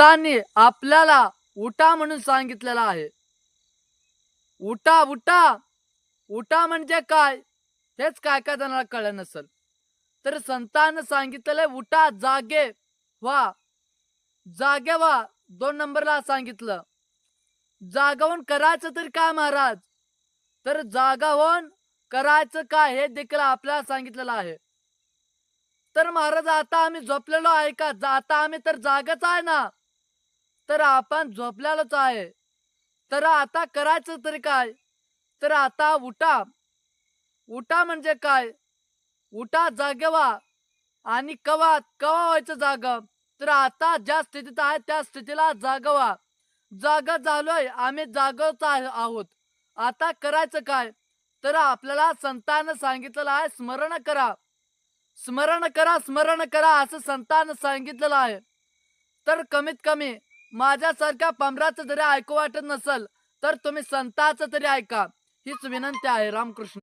संतांनी आपल्याला उठा म्हणून सांगितलेलं आहे. उठा उठा उठा म्हणजे काय हेच काय काय जणांना कळलं नसेल. तर संतांनी सांगितलेलं उठा, जागे व्हा. जागे व्हा. 2 नंबरला सांगितलं. जागवून करायचं तरी काय महाराज? तर जागा होऊन करायचं काय हे देखील आपल्याला सांगितलेलं आहे. तर महाराज आता आम्ही झोपलेलो आहे का? आता आम्ही तर जागच आहे ना. तर आपण झोपलेलोच आहे. तर आता करायचं तरी काय? तर आता उठा. उठा म्हणजे काय? उठा, जागे व्हा. आणि कवा कवा व्हायचं जागं? तर आता ज्या स्थितीत आहे त्या स्थितीला जागं व्हा. जागं झालोय, आम्ही जागच आहोत. आता करायचं काय? तर आपल्याला संतानं सांगितलेलं आहे स्मरण करा. स्मरण करा, स्मरण करा असं संतानं सांगितलेलं आहे. तर कमीत कमी माझ्यासारख्या पामराचं जरी ऐकू वाटत नसेल, तर तुम्ही संताचं तरी ऐका. हीच विनंती आहे. रामकृष्ण